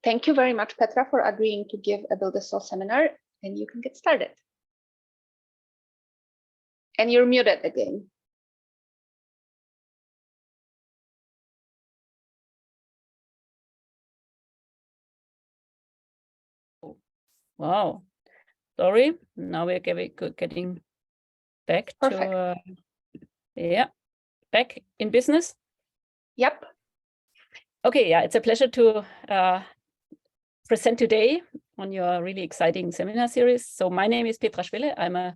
Thank you very much, Petra, for agreeing to give a Build a Cell seminar, and you can get started. And you're muted again. Wow, sorry. Now we're getting back to back in business. Yep. Okay, yeah, it's a pleasure to present today on your really exciting seminar series. So my name is Petra Schwille. I'm a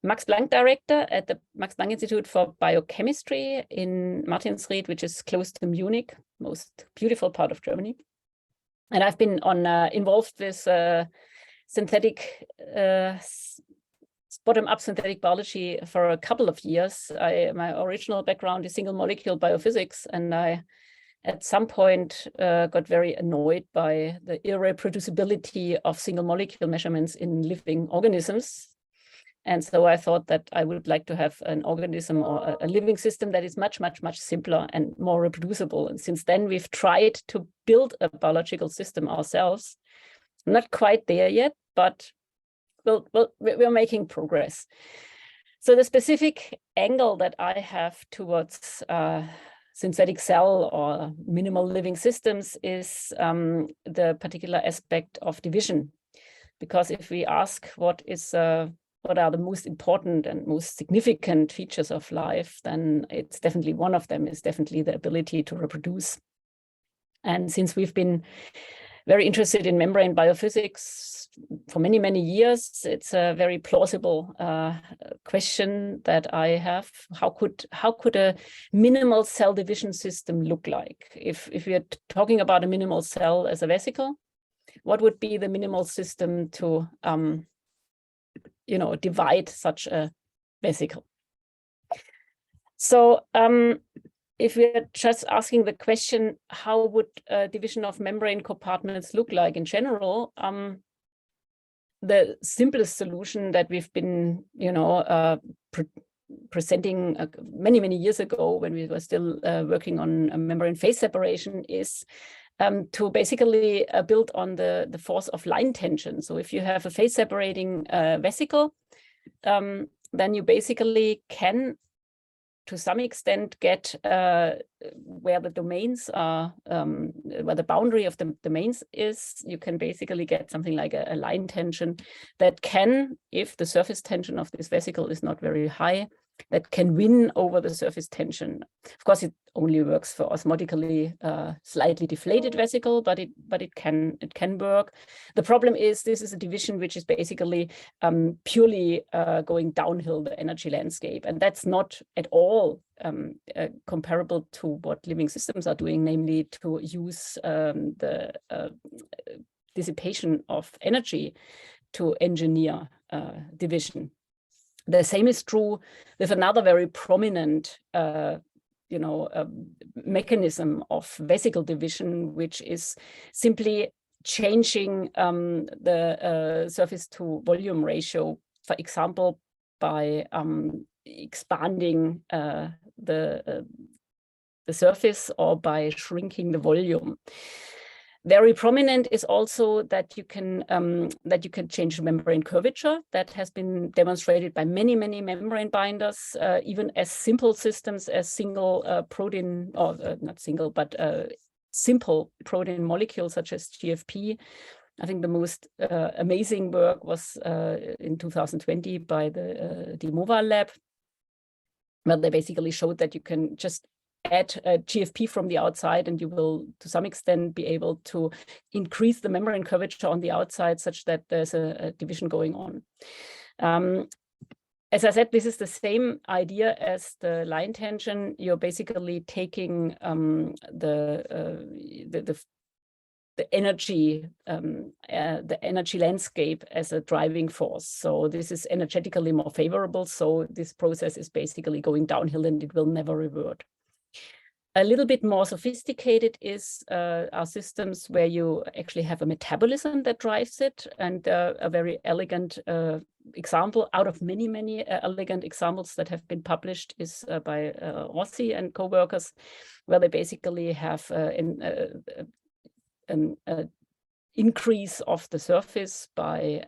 Max Planck director at the Max Planck Institute for Biochemistry in Martinsried, which is close to Munich, most beautiful part of Germany. And I've been involved with synthetic bottom-up synthetic biology for a couple of years. My original background is single molecule biophysics, and I at some point got very annoyed by the irreproducibility of single molecule measurements in living organisms. And so I thought that I would like to have an organism or a living system that is much, much, much simpler and more reproducible. And since then, we've tried to build a biological system ourselves. Not quite there yet, but we're making progress. So the specific angle that I have towards synthetic cell or minimal living systems is the particular aspect of division. Because if we ask what are the most important and most significant features of life, then it's definitely one of them is definitely the ability to reproduce. And since we've been very interested in membrane biophysics for many, many years, it's a very plausible question that I have. How could a minimal cell division system look like? If we are talking about a minimal cell as a vesicle, what would be the minimal system to divide such a vesicle? So if we're just asking the question, how would a division of membrane compartments look like in general? The simplest solution that we've been, presenting many, many years ago when we were still working on a membrane phase separation is to basically build on the force of line tension. So if you have a phase separating vesicle, then you basically can, to some extent, get where the domains are, where the boundary of the domains is. You can basically get something like a line tension that can, if the surface tension of this vesicle is not very high, that can win over the surface tension. Of course, it only works for osmotically slightly deflated vesicle, but it can work. The problem is this is a division which is basically purely going downhill the energy landscape, and that's not at all comparable to what living systems are doing, namely to use the dissipation of energy to engineer division. The same is true with another very prominent mechanism of vesicle division, which is simply changing the surface to volume ratio, for example, by expanding the surface or by shrinking the volume. Very prominent is also that you can change membrane curvature. That has been demonstrated by many, many membrane binders, even as simple systems as single protein, or not single, but simple protein molecules such as GFP. I think the most amazing work was in 2020 by the DMOVA lab, where they basically showed that you can just add a GFP from the outside, and you will, to some extent, be able to increase the membrane curvature on the outside such that there's a division going on. As I said, this is the same idea as the line tension. You're basically taking the energy landscape as a driving force. So this is energetically more favorable. So this process is basically going downhill and it will never revert. A little bit more sophisticated is our systems where you actually have a metabolism that drives it. And a very elegant example out of many, many elegant examples that have been published is by Rossi and co-workers, where they basically have a increase of the surface by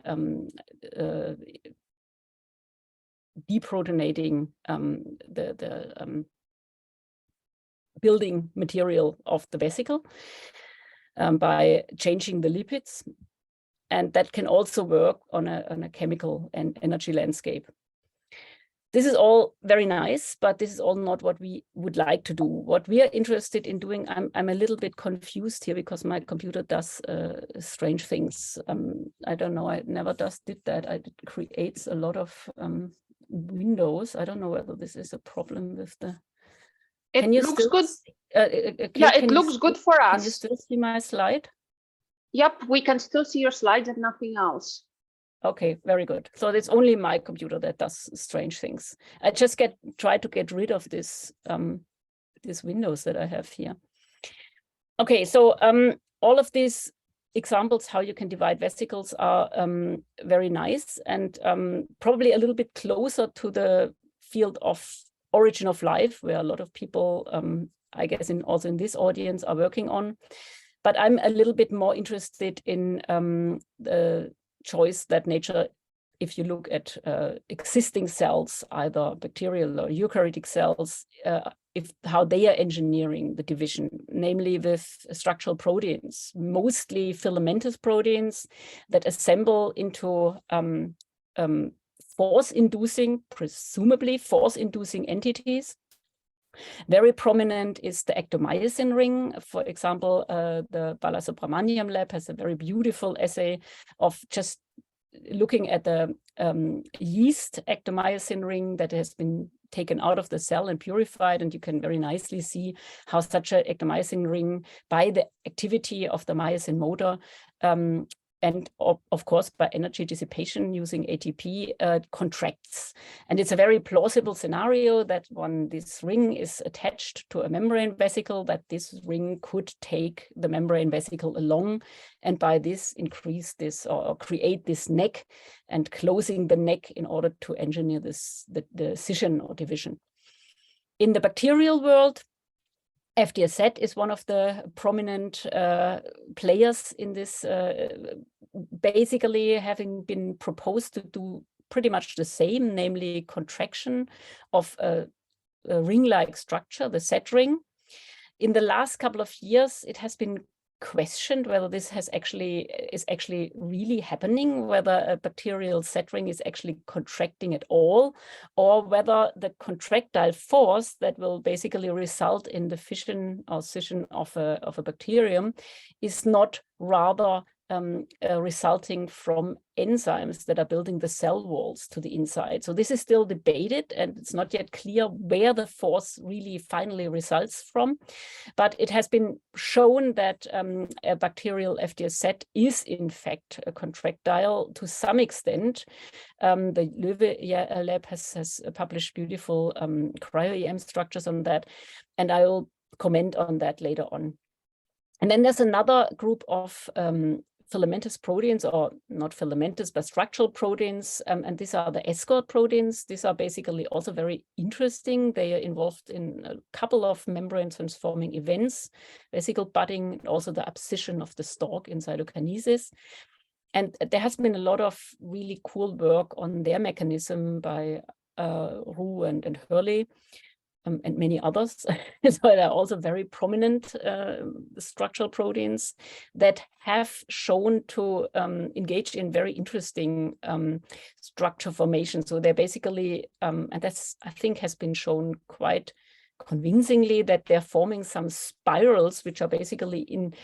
deprotonating the building material of the vesicle by changing the lipids. And that can also work on a chemical and energy landscape. This is all very nice, but this is all not what we would like to do. What we are interested in doing, I'm a little bit confused here because my computer does strange things. I don't know, I never did that. It creates a lot of windows. I don't know whether this is a problem with the... It looks good. Yeah, it looks good for us. Can you still see my slide? Yep, we can still see your slides and nothing else. Okay, very good. So it's only my computer that does strange things. I just try to get rid of this these windows that I have here. Okay, so all of these examples how you can divide vesicles are very nice and probably a little bit closer to the field of origin of life, where a lot of people, I guess, also in this audience are working on. But I'm a little bit more interested in the choice that nature, if you look at existing cells, either bacterial or eukaryotic cells, how they are engineering the division, namely with structural proteins, mostly filamentous proteins that assemble into presumably force-inducing entities. Very prominent is the ectomyosin ring. For example, the Balasubramaniam lab has a very beautiful essay of just looking at the yeast ectomyosin ring that has been taken out of the cell and purified, and you can very nicely see how such an ectomyosin ring, by the activity of the myosin motor, and of course, by energy dissipation using ATP, contracts. And it's a very plausible scenario that when this ring is attached to a membrane vesicle, that this ring could take the membrane vesicle along, and by this increase this or create this neck, and closing the neck in order to engineer the scission or division. In the bacterial world, FDSZ is one of the prominent players in this, basically having been proposed to do pretty much the same, namely contraction of a ring-like structure, the Z ring. In the last couple of years, it has been questioned whether this is actually really happening, whether a bacterial Z ring is actually contracting at all, or whether the contractile force that will basically result in the fission or scission of a bacterium is not rather resulting from enzymes that are building the cell walls to the inside. So this is still debated, and it's not yet clear where the force really finally results from. But it has been shown that a bacterial FDSZ is in fact a contractile to some extent. The Löwe lab has published beautiful cryo-EM structures on that, and I will comment on that later on. And then there's another group of filamentous proteins, or not filamentous, but structural proteins, and these are the escort proteins. These are basically also very interesting. They are involved in a couple of membrane transforming events, vesicle budding, and also the abscission of the stalk in cytokinesis. And there has been a lot of really cool work on their mechanism by Roux and Hurley, and many others. So there are also very prominent structural proteins that have shown to engage in very interesting structure formation. So they're basically, and that's, I think, has been shown quite convincingly, that they're forming some spirals, which are basically in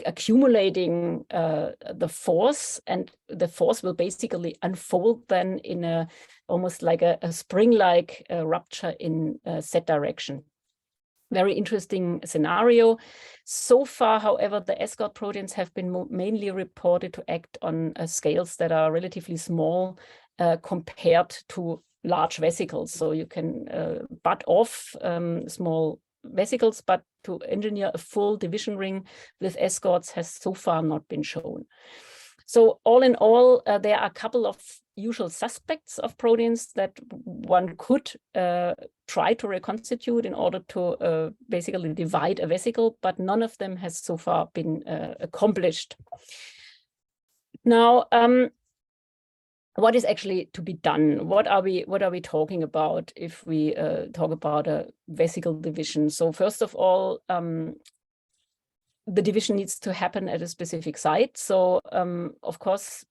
accumulating the force, and the force will basically unfold then in a almost like a spring-like rupture in Z direction. Very interesting scenario. So far, however, the escort proteins have been mainly reported to act on scales that are relatively small compared to large vesicles. So you can bud off small vesicles, but to engineer a full division ring with escorts has so far not been shown. So all in all, there are a couple of usual suspects of proteins that one could try to reconstitute in order to basically divide a vesicle, but none of them has so far been accomplished. Now, what is actually to be done? What are we talking about if we talk about a vesicle division? So first of all, the division needs to happen at a specific site. So of course,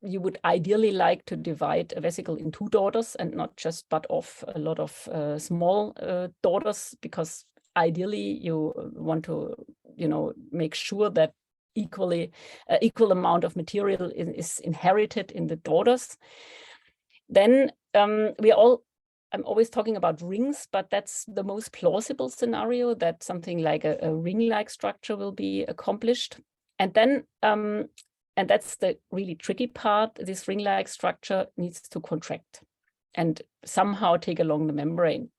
you would ideally like to divide a vesicle in two daughters and not just butt off a lot of small daughters, because ideally you want to, make sure that equal amount of material is inherited in the daughters. Then I'm always talking about rings, but that's the most plausible scenario, that something like a ring-like structure will be accomplished. And then, and that's the really tricky part, this ring-like structure needs to contract and somehow take along the membrane.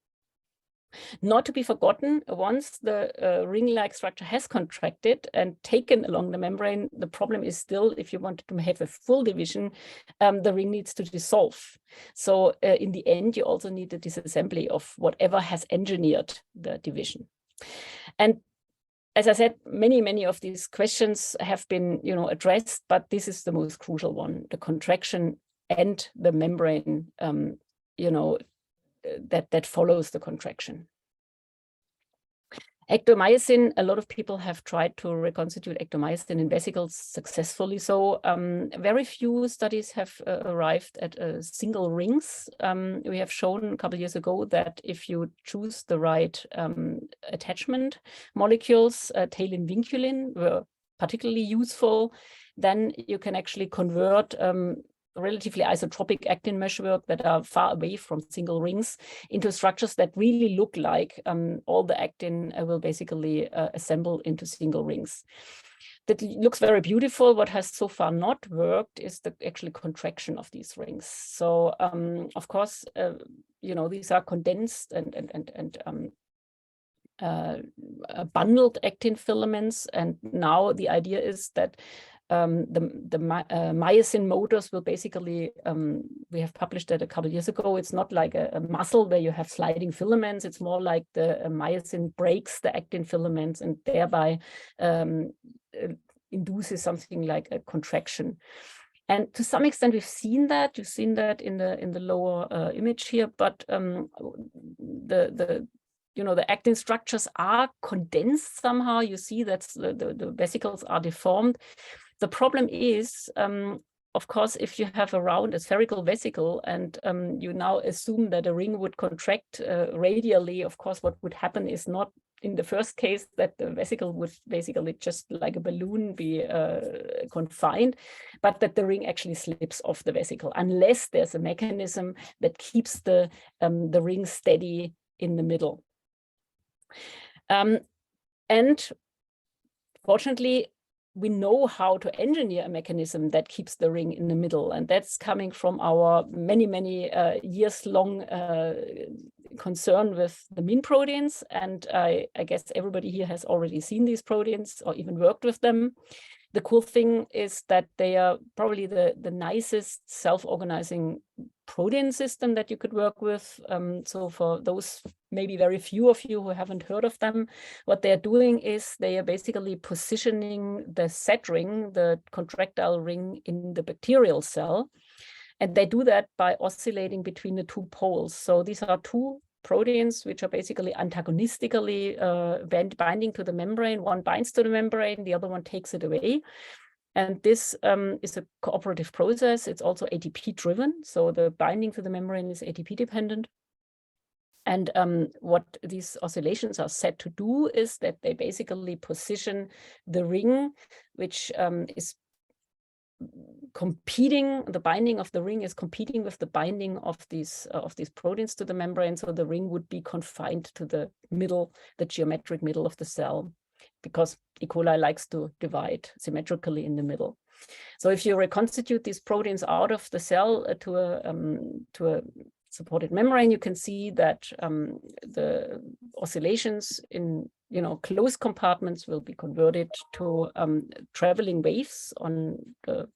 Not to be forgotten, once the ring-like structure has contracted and taken along the membrane, the problem is still, if you want to have a full division, the ring needs to dissolve. So in the end, you also need the disassembly of whatever has engineered the division. And as I said, many of these questions have been, addressed, but this is the most crucial one: the contraction and the membrane, that follows the contraction. Ectomycin, a lot of people have tried to reconstitute ectomycin in vesicles successfully. So very few studies have arrived at single rings. We have shown a couple of years ago that if you choose the right attachment molecules, tailin vinculin were particularly useful, then you can actually convert relatively isotropic actin meshwork that are far away from single rings into structures that really look like all the actin will basically assemble into single rings. That looks very beautiful. What has so far not worked is the actual contraction of these rings. So of course, these are condensed and bundled actin filaments, and now the idea is that the myosin motors will basically, we have published that a couple of years ago. It's not like a muscle where you have sliding filaments. It's more like the myosin breaks the actin filaments and thereby induces something like a contraction. And to some extent, we've seen that. You've seen that in the lower image here, but the actin structures are condensed somehow. You see that the vesicles are deformed. The problem is, of course, if you have around a spherical vesicle and you now assume that a ring would contract radially, of course, what would happen is not in the first case that the vesicle would basically just like a balloon be confined, but that the ring actually slips off the vesicle, unless there's a mechanism that keeps the ring steady in the middle. And fortunately, we know how to engineer a mechanism that keeps the ring in the middle. And that's coming from our many years-long concern with the mean proteins. And I guess everybody here has already seen these proteins or even worked with them. The cool thing is that they are probably the nicest self-organizing protein system that you could work with. So for those maybe very few of you who haven't heard of them, what they're doing is they are basically positioning the Z ring, the contractile ring, in the bacterial cell. And they do that by oscillating between the two poles. So these are two proteins which are basically antagonistically binding to the membrane. One binds to the membrane, the other one takes it away. And this is a cooperative process. It's also ATP driven. So the binding to the membrane is ATP dependent. And what these oscillations are set to do is that they basically position the ring, which is competing, the binding of the ring is competing with the binding of these proteins to the membrane. So the ring would be confined to the middle, the geometric middle of the cell, because E. coli likes to divide symmetrically in the middle. So if you reconstitute these proteins out of the cell to a supported membrane, you can see that the oscillations in closed compartments will be converted to traveling waves on the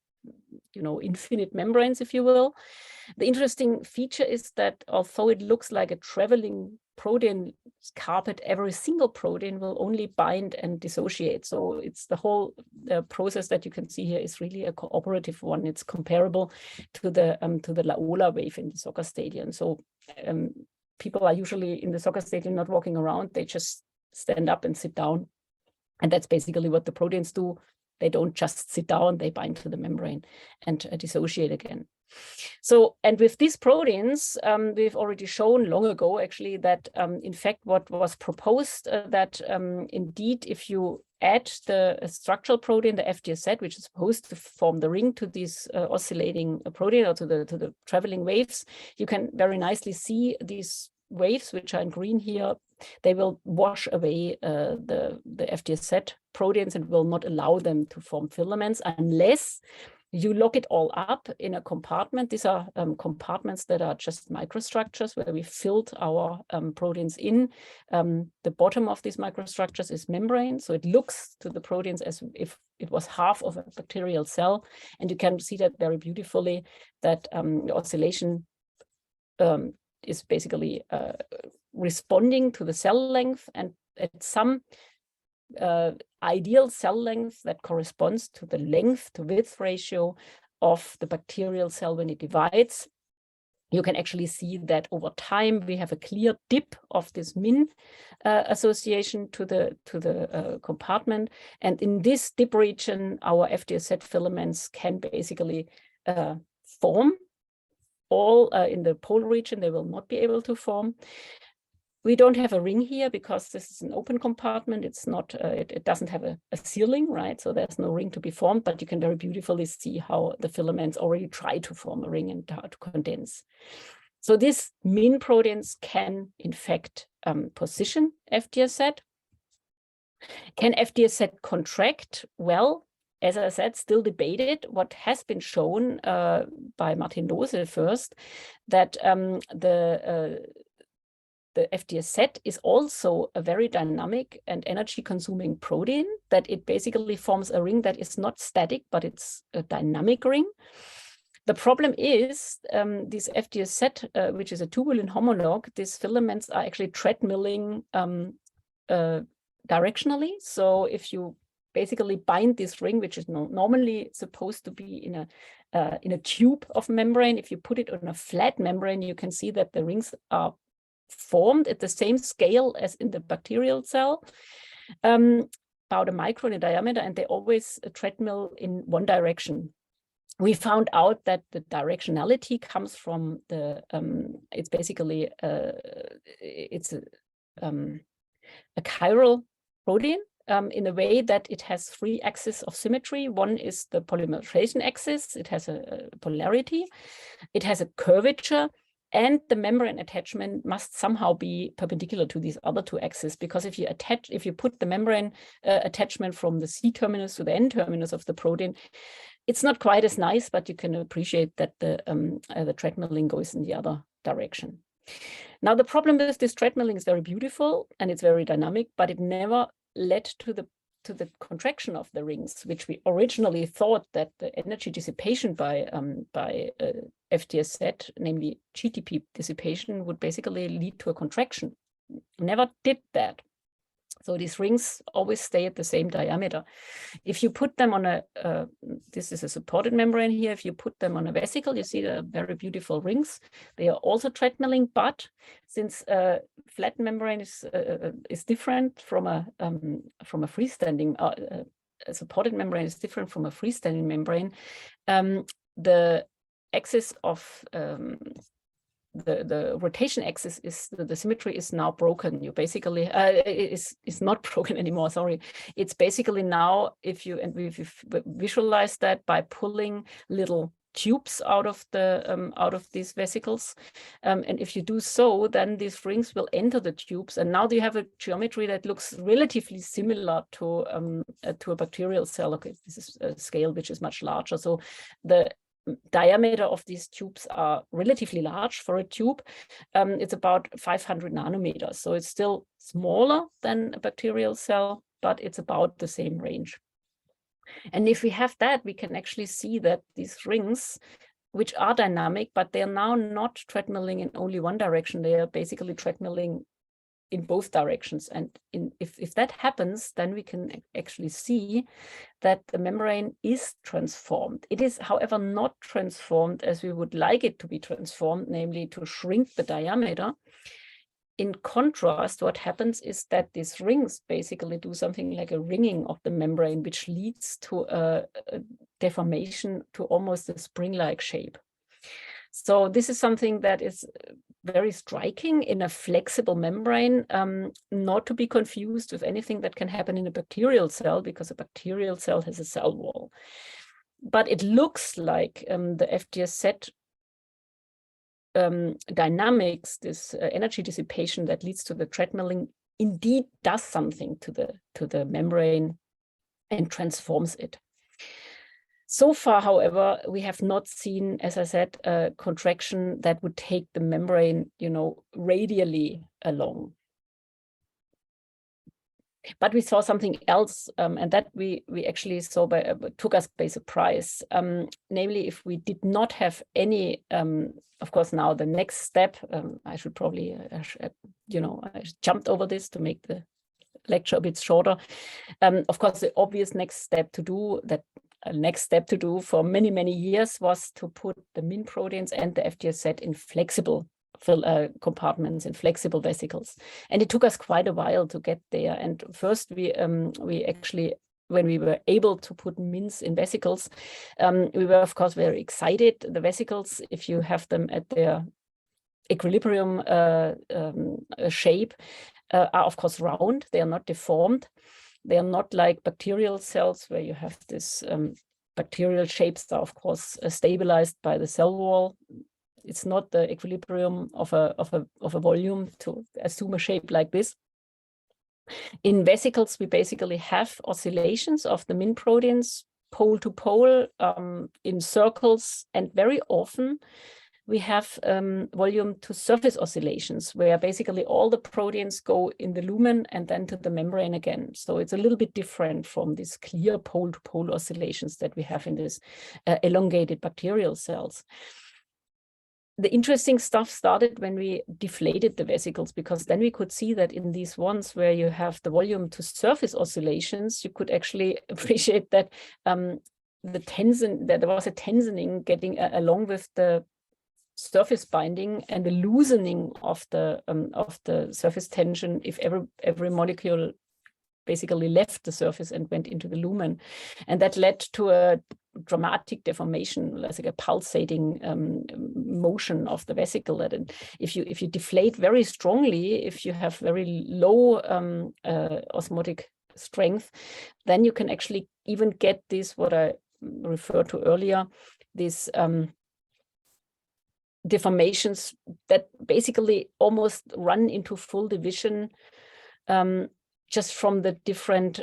you know, infinite membranes, if you will. The interesting feature is that although it looks like a traveling protein carpet, every single protein will only bind and dissociate. So it's the whole process that you can see here is really a cooperative one. It's comparable to the Laola wave in the soccer stadium. So people are usually in the soccer stadium not walking around, they just stand up and sit down. And that's basically what the proteins do. They don't just sit down, they bind to the membrane and dissociate again. So, and with these proteins, we've already shown long ago, actually, that in fact, what was proposed that indeed, if you add the structural protein, the FDSZ, which is supposed to form the ring to these oscillating protein or to the traveling waves, you can very nicely see these waves, which are in green here. They will wash away the FDSZ proteins and will not allow them to form filaments unless you lock it all up in a compartment. These are compartments that are just microstructures where we filled our proteins in. The bottom of these microstructures is membrane. So it looks to the proteins as if it was half of a bacterial cell. And you can see that very beautifully that the oscillation is basically responding to the cell length, and at some ideal cell length that corresponds to the length to width ratio of the bacterial cell when it divides. You can actually see that over time we have a clear dip of this min association to the compartment, and in this dip region our FDSZ filaments can basically form. All in the pole region they will not be able to form. We don't have a ring here because this is an open compartment. It's not, it doesn't have a ceiling, right? So there's no ring to be formed, but you can very beautifully see how the filaments already try to form a ring and how to condense. So these min proteins can, in fact, position FDSZ. Can FDSZ contract? Well, as I said, still debated. What has been shown by Martin Lohse first, that the FDSZ is also a very dynamic and energy-consuming protein, that it basically forms a ring that is not static, but it's a dynamic ring. The problem is this FDSZ, which is a tubulin homolog, these filaments are actually treadmilling directionally. So if you basically bind this ring, which is normally supposed to be in a tube of membrane, if you put it on a flat membrane, you can see that the rings are formed at the same scale as in the bacterial cell, about a micron in diameter, and they always treadmill in one direction. We found out that the directionality comes from the, it's basically, it's a chiral protein in a way that it has three axes of symmetry. One is the polymerization axis, it has a polarity, it has a curvature, and the membrane attachment must somehow be perpendicular to these other two axes, because if you put the membrane attachment from the C terminus to the N terminus of the protein, it's not quite as nice, but you can appreciate that the treadmilling goes in the other direction. Now, the problem with this treadmilling is very beautiful and it's very dynamic, but it never led to the contraction of the rings, which we originally thought that the energy dissipation by FDSZ, namely GTP dissipation, would basically lead to a contraction. Never did that. So these rings always stay at the same diameter. If you put them on a, this is a supported membrane here, if you put them on a vesicle, you see the very beautiful rings. They are also treadmilling, but since flat membrane is different from a freestanding, a supported membrane is different from a freestanding membrane, the axis of the rotation axis is the symmetry is now broken. You basically is not broken anymore. Sorry, it's basically now, if you visualize that by pulling little tubes out of these vesicles, and if you do so, then these rings will enter the tubes, and now you have a geometry that looks relatively similar to a bacterial cell. Okay, this is a scale which is much larger, so the diameter of these tubes are relatively large for a tube. It's about 500 nanometers, so it's still smaller than a bacterial cell, but it's about the same range. And if we have that, we can actually see that these rings, which are dynamic, but they are now not treadmilling in only one direction. They are basically treadmilling in both directions. And if that happens, then we can actually see that the membrane is transformed. It is, however, not transformed as we would like it to be transformed, namely to shrink the diameter. In contrast, what happens is that these rings basically do something like a ringing of the membrane, which leads to a deformation to almost a spring-like shape. So this is something that is very striking in a flexible membrane, not to be confused with anything that can happen in a bacterial cell, because a bacterial cell has a cell wall. But it looks like the FDSZ dynamics, this energy dissipation that leads to the treadmilling, indeed does something to the membrane and transforms it. So far, however, we have not seen, as I said, a contraction that would take the membrane, radially along. But we saw something else, and that we actually saw took us by surprise. Namely, if we did not have any, of course, now the next step, I should probably, I jumped over this to make the lecture a bit shorter. Of course, the obvious next step to do for many, many years was to put the MIN proteins and the FDSZ in flexible compartments, in flexible vesicles. And it took us quite a while to get there. And first we actually, when we were able to put MINs in vesicles, we were of course very excited. The vesicles, if you have them at their equilibrium shape, are of course round. They are not deformed. They are not like bacterial cells where you have this bacterial shapes are of course stabilized by the cell wall. It's not the equilibrium of a volume to assume a shape like this. In vesicles, we basically have oscillations of the MIN proteins pole to pole in circles, and very often we have volume to surface oscillations where basically all the proteins go in the lumen and then to the membrane again. So it's a little bit different from these clear pole to pole oscillations that we have in these elongated bacterial cells. The interesting stuff started when we deflated the vesicles, because then we could see that in these ones where you have the volume to surface oscillations, you could actually appreciate that there was a tensioning getting along with the surface binding and the loosening of the surface tension if every molecule basically left the surface and went into the lumen. And that led to a dramatic deformation, like a pulsating motion of the vesicle. That if you deflate very strongly, if you have very low osmotic strength, then you can actually even get this, what I referred to earlier, these deformations that basically almost run into full division just from the different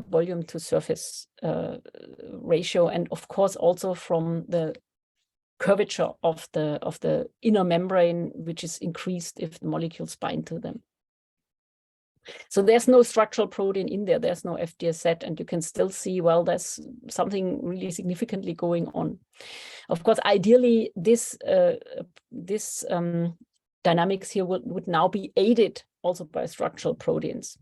volume to surface ratio, and of course also from the curvature of the inner membrane, which is increased if the molecules bind to them. So there's no structural protein in there, there's no FDSZ, and you can still see, well, there's something really significantly going on. Of course, ideally, this dynamics here would now be aided also by structural proteins.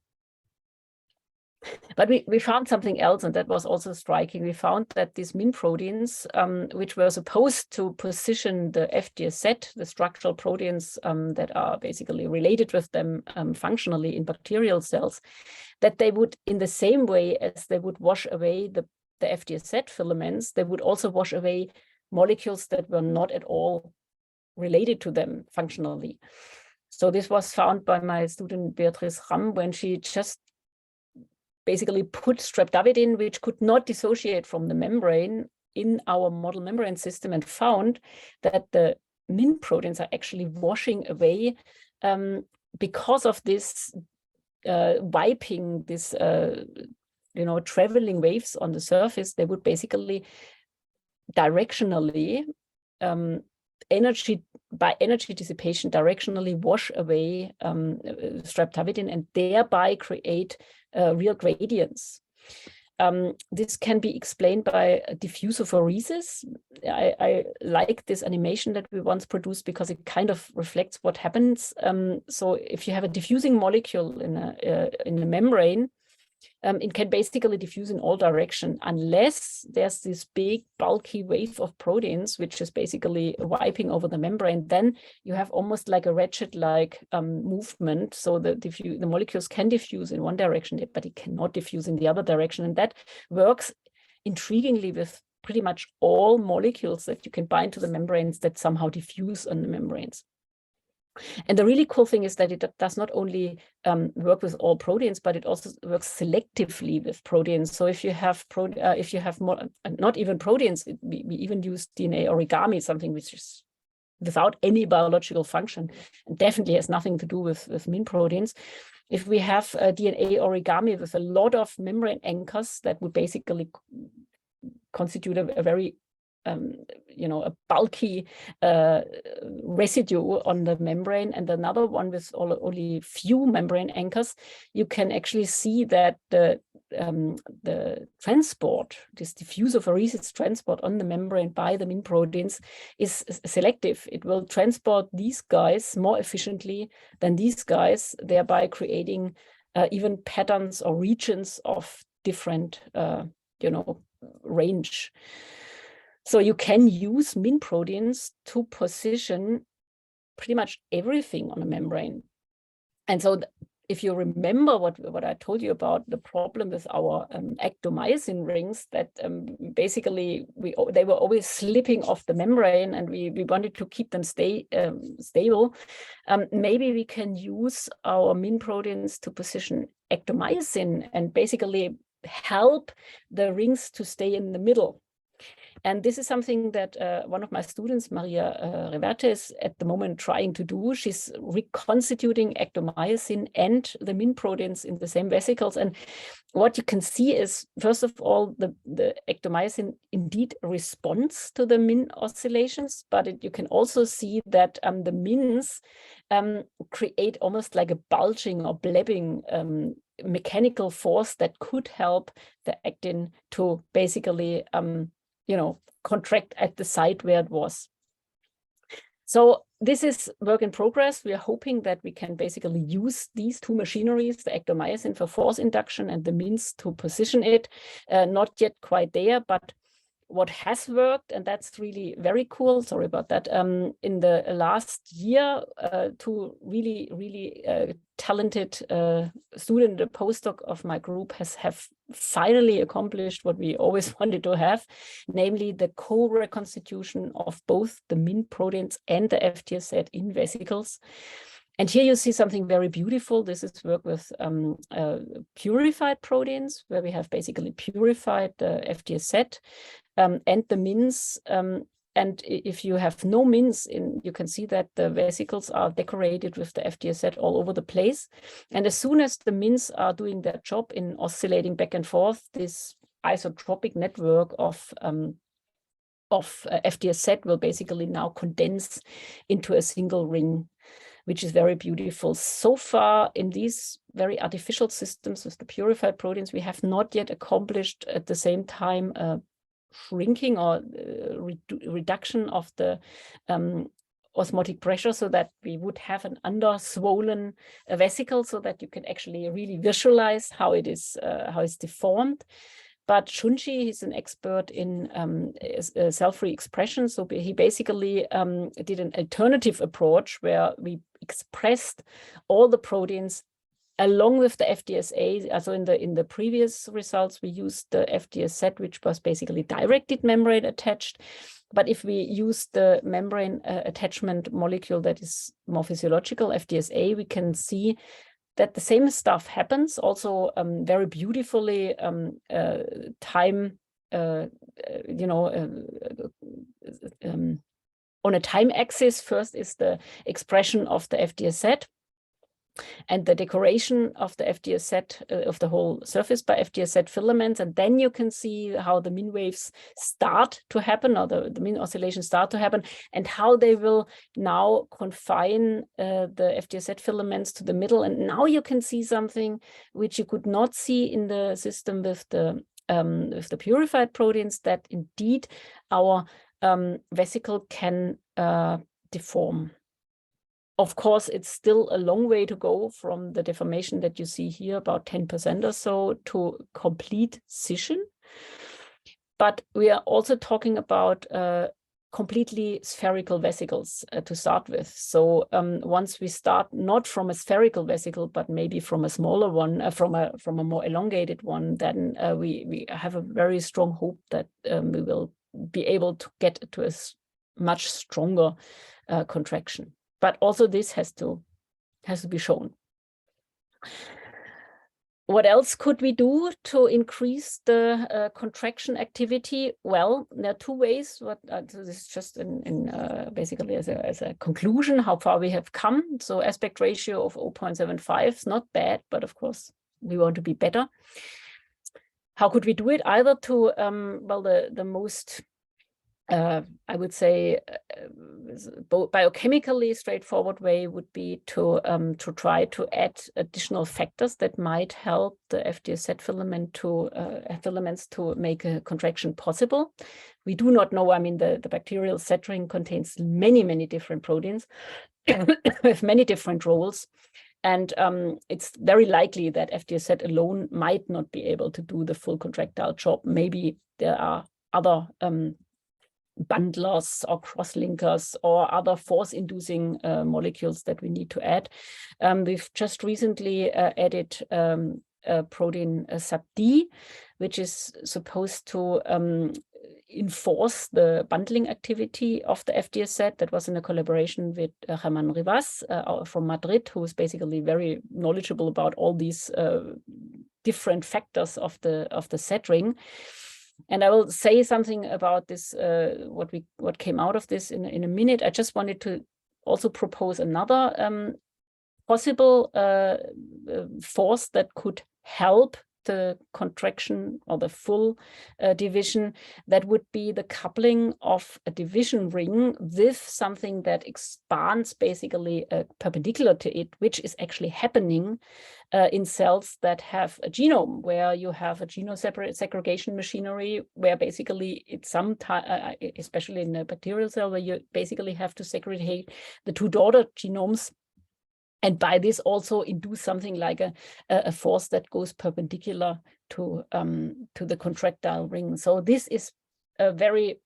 But we found something else, and that was also striking. We found that these MIN proteins, which were supposed to position the FDSZ, the structural proteins that are basically related with them functionally in bacterial cells, that they would, in the same way as they would wash away the FDSZ filaments, they would also wash away molecules that were not at all related to them functionally. So this was found by my student Beatrice Ramm when she just basically put streptavidin, which could not dissociate from the membrane, in our model membrane system, and found that the MIN proteins are actually washing away because of this wiping, this traveling waves on the surface. They would basically directionally energy dissipation directionally wash away streptavidin and thereby create real gradients. this can be explained by diffusophoresis. I like this animation that we once produced because it kind of reflects what happens. So if you have a diffusing molecule in a membrane, it can basically diffuse in all directions unless there's this big bulky wave of proteins, which is basically wiping over the membrane. Then you have almost like a ratchet-like movement. So the molecules can diffuse in one direction, but it cannot diffuse in the other direction. And that works intriguingly with pretty much all molecules that you can bind to the membranes that somehow diffuse on the membranes. And the really cool thing is that it does not only work with all proteins, but it also works selectively with proteins. So if you have more, not even proteins, we even use DNA origami, something which is without any biological function and definitely has nothing to do with min proteins. If we have DNA origami with a lot of membrane anchors, that would basically constitute a very a bulky residue on the membrane, and another one with only few membrane anchors, you can actually see that the transport, this diffusophoresis transport on the membrane by the min proteins is selective. It will transport these guys more efficiently than these guys, thereby creating even patterns or regions of different, range. So you can use min proteins to position pretty much everything on a membrane. And so if you remember what I told you about the problem with our actomyosin rings, that basically they were always slipping off the membrane, and we wanted to keep them stable. Maybe we can use our min proteins to position actomyosin and basically help the rings to stay in the middle. And this is something that one of my students, Maria Reverte, is at the moment trying to do. She's reconstituting actomyosin and the min proteins in the same vesicles. And what you can see is, first of all, the actomyosin indeed responds to the min oscillations, but you can also see that the mins create almost like a bulging or blebbing mechanical force that could help the actin to basically contract at the site where it was. So this is work in progress. We are hoping that we can basically use these two machineries, the actomyosin for force induction and the mins to position it. Not yet quite there, but what has worked, and that's really very cool, sorry about that, in the last year, two really talented student, a postdoc of my group have finally accomplished what we always wanted to have, namely the co-reconstitution of both the min proteins and the FTZ in vesicles. And here you see something very beautiful. This is work with purified proteins, where we have basically purified the FTZ and the mins. And if you have no mins in, you can see that the vesicles are decorated with the FTZ all over the place. And as soon as the mins are doing their job in oscillating back and forth, this isotropic network of FTZ will basically now condense into a single ring, which is very beautiful. So far in these very artificial systems with the purified proteins, we have not yet accomplished at the same time shrinking or reduction of the osmotic pressure, so that we would have an under-swollen vesicle, so that you can actually really visualize how it is, how it's deformed. But Shunji is an expert in cell-free expression. So he basically did an alternative approach where we expressed all the proteins along with the FDSA. So in the previous results, we used the FDSZ, which was basically directed membrane attached. But if we use the membrane attachment molecule that is more physiological, FDSA, we can see that the same stuff happens also very beautifully on a time axis. First is the expression of the FDSZ and the decoration of the FDSZ, of the whole surface by FDSZ filaments. And then you can see how the min waves start to happen, or the min oscillations start to happen, and how they will now confine the FDSZ filaments to the middle. And now you can see something which you could not see in the system with the with the purified proteins, that indeed our vesicle can deform. Of course, it's still a long way to go from the deformation that you see here, about 10% or so, to complete scission. But we are also talking about completely spherical vesicles to start with. So once we start not from a spherical vesicle, but maybe from a smaller one, from a more elongated one, then we have a very strong hope that we will be able to get to a much stronger contraction. But also this has to be shown. What else could we do to increase the contraction activity? Well, there are two ways. So this is just basically as a conclusion how far we have come. So aspect ratio of 0.75 is not bad, but of course we want to be better. How could we do it? Either to well, the most I would say biochemically straightforward way would be to try to add additional factors that might help the FDSZ filaments to make a contraction possible. We do not know. I mean, the bacterial Z ring contains many different proteins with many different roles. And it's very likely that FDSZ alone might not be able to do the full contractile job. Maybe there are other bundlers or cross-linkers or other force-inducing molecules that we need to add. We've just recently added a protein SAP-D, which is supposed to enforce the bundling activity of the FDSZ. That was in a collaboration with Germán Rivas from Madrid, who is basically very knowledgeable about all these different factors of the Z ring. And I will say something about this, what came out of this in a minute. I just wanted to also propose another possible force that could help the contraction or the full division. That would be the coupling of a division ring with something that expands basically perpendicular to it, which is actually happening in cells that have a genome, where you have a genome segregation machinery, where basically it's sometimes, especially in a bacterial cell, where you basically have to segregate the two daughter genomes. And by this also induce something like a force that goes perpendicular to the contractile ring. So this is a very,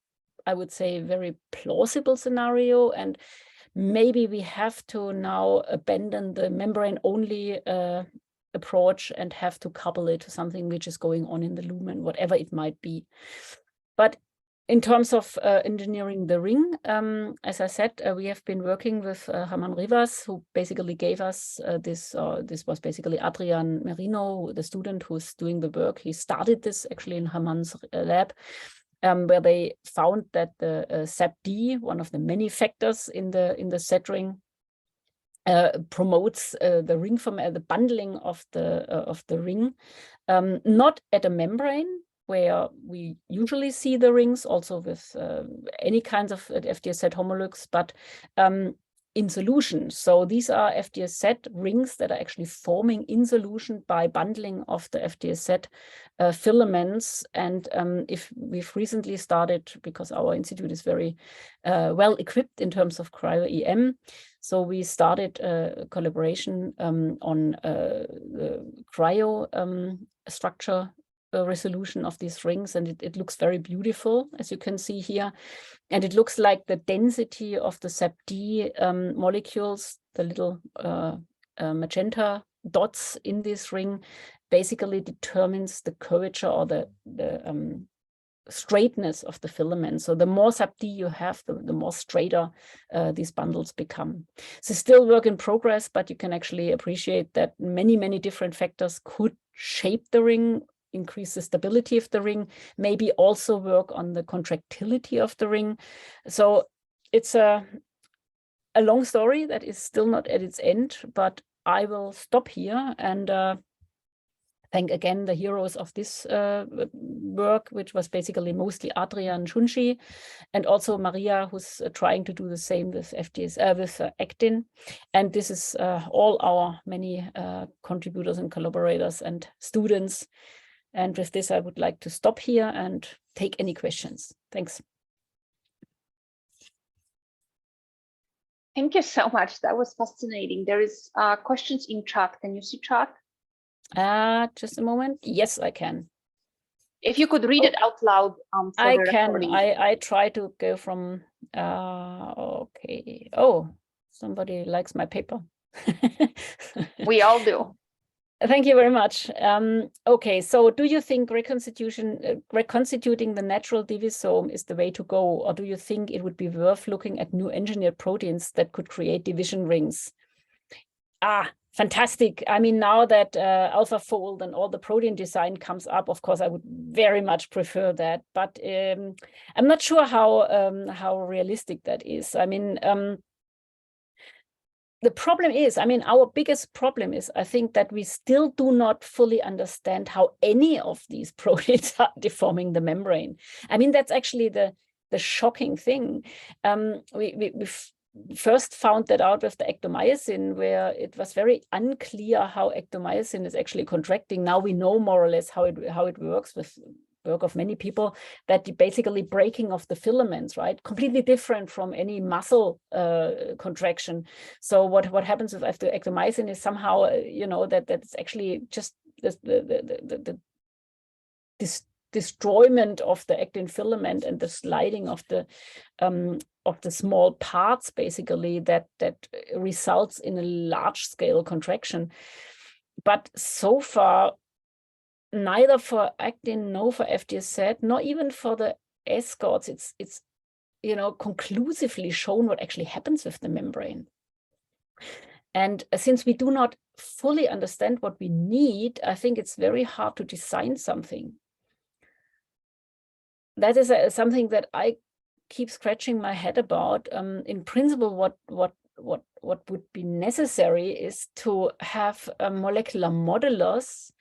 I would say, very plausible scenario. And maybe we have to now abandon the membrane-only approach and have to couple it to something which is going on in the lumen, whatever it might be. But in terms of engineering the ring, as I said, we have been working with Germán Rivas, who basically gave us this was basically Adrian Merino, the student who's doing the work. He started this actually in Germán's lab, where they found that the SAP-D, one of the many factors in the Z ring, promotes the ring the bundling of the ring, not at a membrane, where we usually see the rings, also with any kinds of FDSZ homologues, but in solution. So these are FDSZ rings that are actually forming in solution by bundling of the FDSZ filaments. And if we've recently started, because our institute is very well equipped in terms of cryo-EM, so we started a collaboration on the cryo structure resolution of these rings, and it looks very beautiful, as you can see here. And it looks like the density of the SAP-D molecules, the little magenta dots in this ring, basically determines the curvature or the straightness of the filament. So the more SAP-D you have, the more straighter these bundles become. It's still work in progress, but you can actually appreciate that many different factors could shape the ring, increase the stability of the ring, maybe also work on the contractility of the ring. So it's a long story that is still not at its end, but I will stop here and thank again the heroes of this work, which was basically mostly Adrian Shunshi, and also Maria, who's trying to do the same with with actin. And this is all our many contributors and collaborators and students And with this, I would like to stop here and take any questions. Thanks. Thank you so much. That was fascinating. There is questions in chat. Can you see chat? Just a moment. Yes, I can. If you could read it out loud. For I the can. recording. I try to go from. Okay. Oh, somebody likes my paper. We all do. Thank you very much. Okay, so do you think reconstituting the natural divisome is the way to go, or do you think it would be worth looking at new engineered proteins that could create division rings? Fantastic. I mean, now that AlphaFold and all the protein design comes up, of course, I would very much prefer that, but I'm not sure how realistic that is. I mean, the problem is, I mean, our biggest problem is, I think, that we still do not fully understand how any of these proteins are deforming the membrane. I mean, that's actually the shocking thing. We first found that out with the ectomycin, where it was very unclear how ectomycin is actually contracting. Now we know more or less how it works with work of many people, that basically breaking of the filaments, right? Completely different from any muscle contraction. So what happens with ectomycin is somehow, you know, that's actually just the destroyment of the actin filament and the sliding of the small parts, basically, that results in a large scale contraction. But so far, neither for actin, nor for FDSZ, nor even for the escorts, it's you know, conclusively shown what actually happens with the membrane. And since we do not fully understand what we need, I think it's very hard to design something. That is something that I keep scratching my head about. In principle, what would be necessary is to have molecular modelers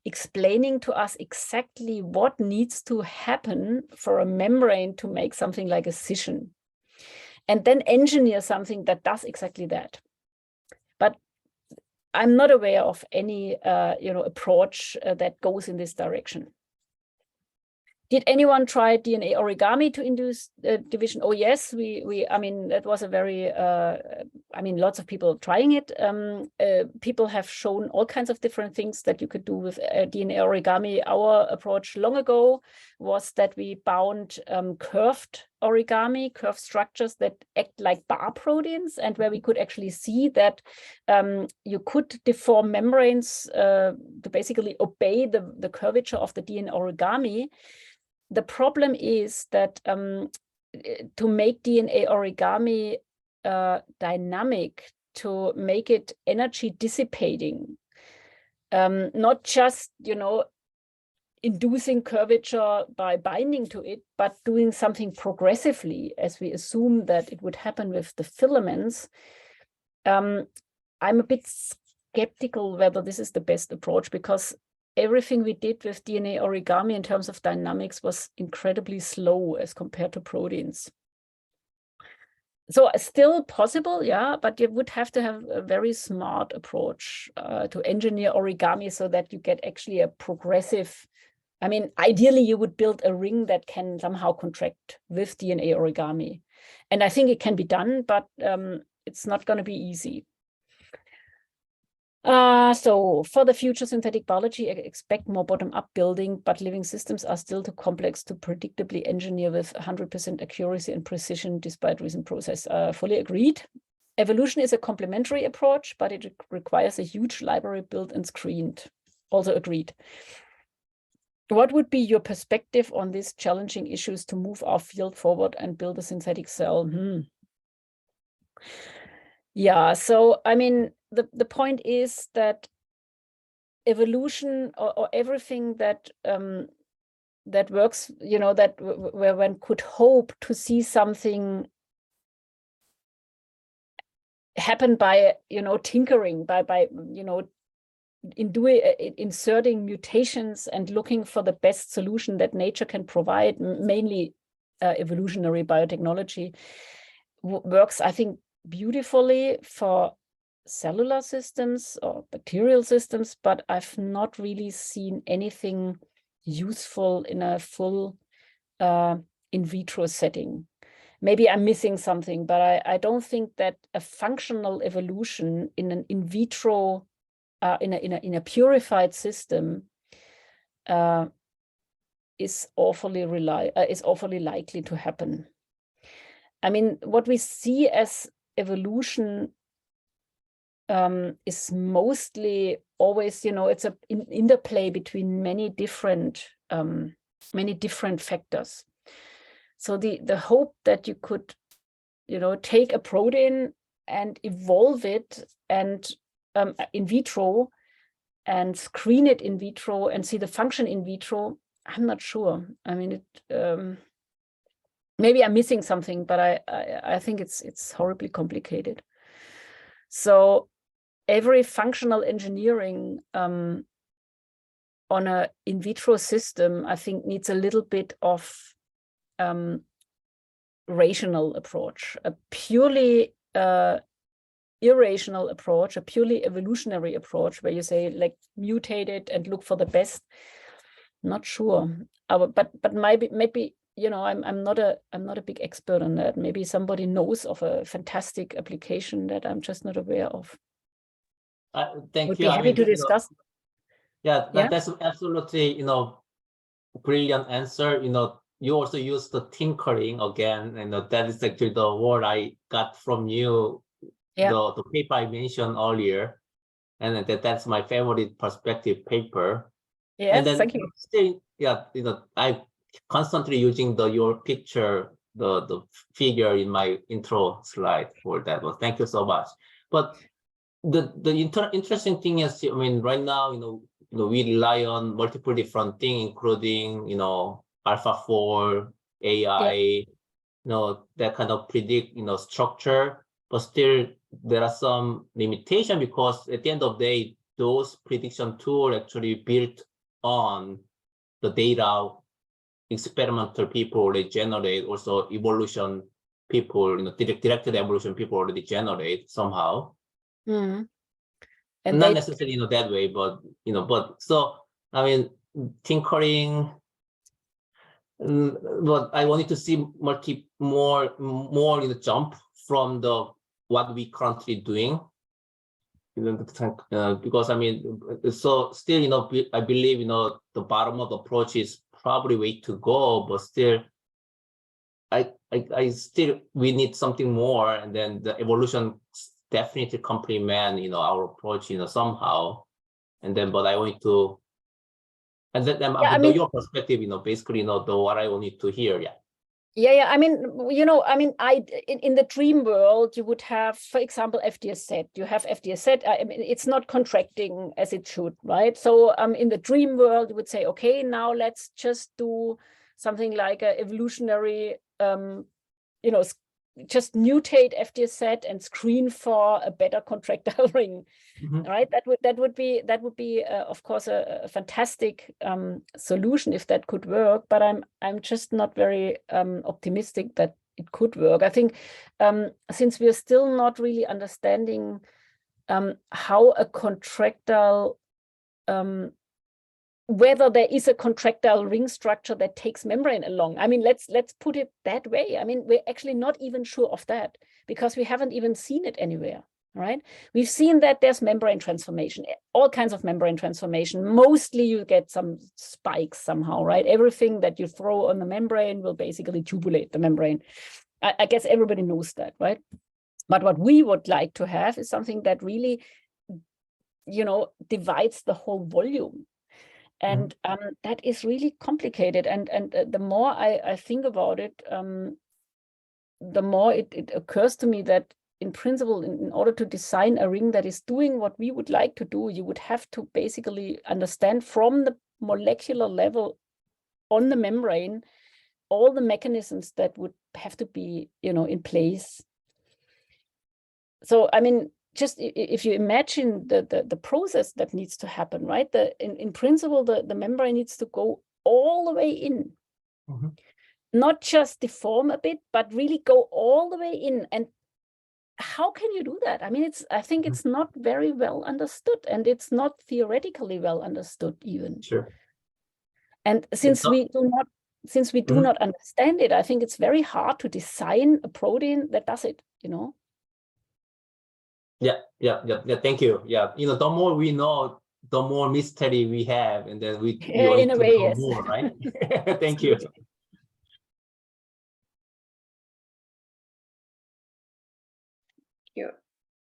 explaining to us exactly what needs to happen for a membrane to make something like a scission, and then engineer something that does exactly that. But I'm not aware of any you know, approach that goes in this direction. Did anyone try DNA origami to induce division? Oh, yes, I mean, that was a very, I mean, lots of people trying it. People have shown all kinds of different things that you could do with DNA origami. Our approach long ago was that we bound curved origami, curved structures that act like bar proteins, and where we could actually see that you could deform membranes to basically obey the curvature of the DNA origami. The problem is that to make DNA origami dynamic, to make it energy dissipating, not just, you know, inducing curvature by binding to it, but doing something progressively, as we assume that it would happen with the filaments, I'm a bit skeptical whether this is the best approach, because everything we did with DNA origami in terms of dynamics was incredibly slow as compared to proteins. So still possible, yeah, but you would have to have a very smart approach to engineer origami so that you get actually a progressive, I mean, ideally you would build a ring that can somehow contract with DNA origami. And I think it can be done, but it's not going to be easy. So for the future synthetic biology, I expect more bottom-up building, but living systems are still too complex to predictably engineer with 100% accuracy and precision despite recent process. Fully agreed. Evolution is a complementary approach, but it requires a huge library built and screened. Also agreed. What would be your perspective on these challenging issues to move our field forward and build a synthetic cell? Yeah, so I mean, the point is that evolution or everything that that works, you know, that where one could hope to see something happen by, you know, tinkering, by you know, inserting mutations and looking for the best solution that nature can provide, mainly evolutionary biotechnology, works, I think, beautifully for cellular systems or bacterial systems, but I've not really seen anything useful in a full in vitro setting. Maybe I'm missing something, but I don't think that a functional evolution in an in vitro, in a purified system is awfully likely to happen. I mean, what we see as evolution is mostly always, it's an interplay between many different factors. So the hope that you could, take a protein and evolve it and in vitro and screen it in vitro and see the function in vitro, I'm not sure. I mean, maybe I'm missing something, but I think it's horribly complicated. So every functional engineering on a in vitro system, I think, needs a little bit of rational approach. A purely irrational approach, a purely evolutionary approach, where you say, like, mutate it and look for the best. Not sure, but maybe I'm not a big expert on that. Maybe somebody knows of a fantastic application that I'm just not aware of. Thank Would you. be happy to discuss. Yeah, that's absolutely, brilliant answer. You also use the tinkering again, and that is actually the word I got from you. Yeah. The paper I mentioned earlier, and that's my favorite perspective paper. Yes, and then thank you. Still, I constantly using your picture, the figure in my intro slide for that one. Thank you so much. But the interesting thing is, I mean, right now, we rely on multiple different things, including, AlphaFold, AI, that kind of predict, structure, but still there are some limitation, because at the end of the day, those prediction tools actually built on the data experimental people already generate, also evolution people, directed evolution people already generate somehow. Mm-hmm. And not necessarily that way, but so I mean, tinkering. But I wanted to see more jump from what we currently doing. Because I mean, so still, I believe, the bottom of the approach is probably way to go, but still, I still, we need something more, and then the evolution definitely complement, our approach, somehow. And then, but I want to, and then your perspective, basically, what I wanted to hear, Yeah. I mean, in the dream world, you would have, for example, FDSZ. You have FDSZ. I mean, it's not contracting as it should, right? So in the dream world, you would say, okay, now let's just do something like a evolutionary, just mutate FDSZ and screen for a better contractile ring. Mm-hmm. Right? That would be of course a fantastic solution if that could work. But I'm just not very optimistic that it could work. I think since we are still not really understanding how a contractile, whether there is a contractile ring structure that takes membrane along. I mean, let's put it that way. I mean, we're actually not even sure of that, because we haven't even seen it anywhere. Right? We've seen that there's membrane transformation, all kinds of membrane transformation. Mostly you get some spikes somehow, right? Everything that you throw on the membrane will basically tubulate the membrane. I guess everybody knows that, right? But what we would like to have is something that really, divides the whole volume. And that is really complicated. And the more I think about it, the more it occurs to me that, in principle, in order to design a ring that is doing what we would like to do, you would have to basically understand from the molecular level on the membrane all the mechanisms that would have to be, in place. So, I mean, just if you imagine the process that needs to happen, right? In principle, the membrane needs to go all the way in. Mm-hmm. Not just deform a bit, but really go all the way in. And how can you do that? I mean, I think it's not very well understood, and it's not theoretically well understood even. Sure. And since we do not understand it, I think it's very hard to design a protein that does it, you know? Yeah. Thank you. Yeah, the more we know, the more mystery we have, and then we want in a to way, know yes. more, right? Thank you.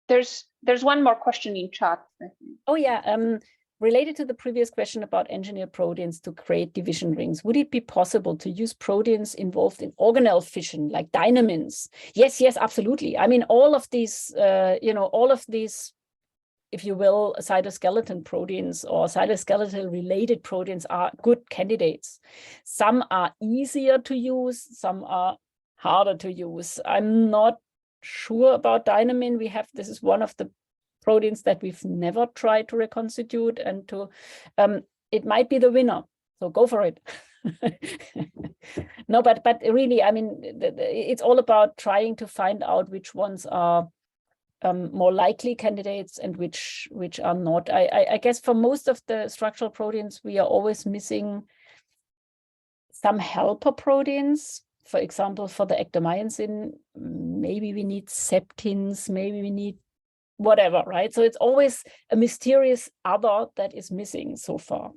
There's one more question in chat, I think. Oh yeah, related to the previous question about engineered proteins to create division rings, would it be possible to use proteins involved in organelle fission, like dynamins? Yes, absolutely. I mean, all of these, all of these, if you will, cytoskeleton proteins or cytoskeletal related proteins are good candidates. Some are easier to use, some are harder to use. I'm not sure about dynamin. This is one of the proteins that we've never tried to reconstitute, and to it might be the winner, so go for it. No, but really, I mean, it's all about trying to find out which ones are more likely candidates and which are not. I guess for most of the structural proteins, we are always missing some helper proteins. For example, for the ectomyosin, maybe we need septins, maybe we need whatever, right? So it's always a mysterious other that is missing so far.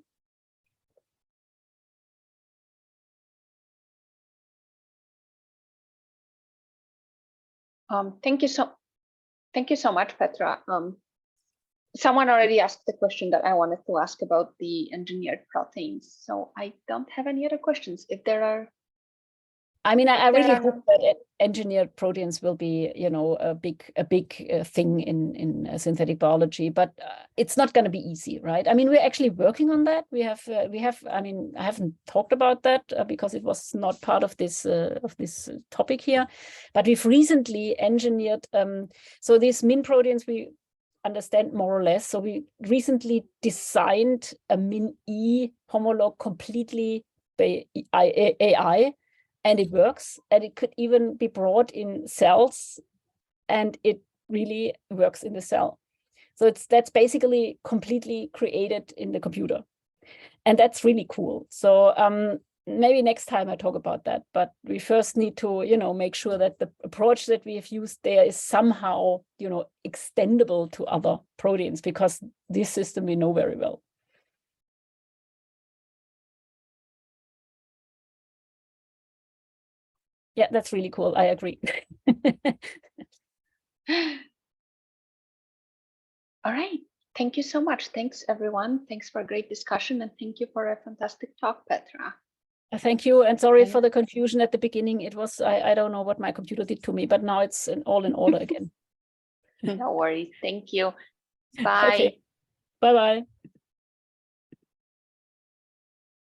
Thank you so much, Petra. Someone already asked the question that I wanted to ask about the engineered proteins, so I don't have any other questions. If there are, I mean, I really hope that engineered proteins will be, a big thing in synthetic biology, but it's not going to be easy, right? I mean, we're actually working on that. We have. I mean, I haven't talked about that because it was not part of this topic here, but we've recently engineered. So these min proteins we understand more or less. So we recently designed a min E homolog completely by AI. And it works, and it could even be brought in cells, and it really works in the cell. So that's basically completely created in the computer, and that's really cool. So maybe next time I talk about that, but we first need to make sure that the approach that we have used there is somehow extendable to other proteins, because this system we know very well. Yeah, that's really cool. I agree. All right. Thank you so much. Thanks, everyone. Thanks for a great discussion, and thank you for a fantastic talk, Petra. Thank you, and sorry for the confusion at the beginning. It was, I don't know what my computer did to me, but now it's all in order again. No worries. Thank you. Bye. Okay. Bye-bye.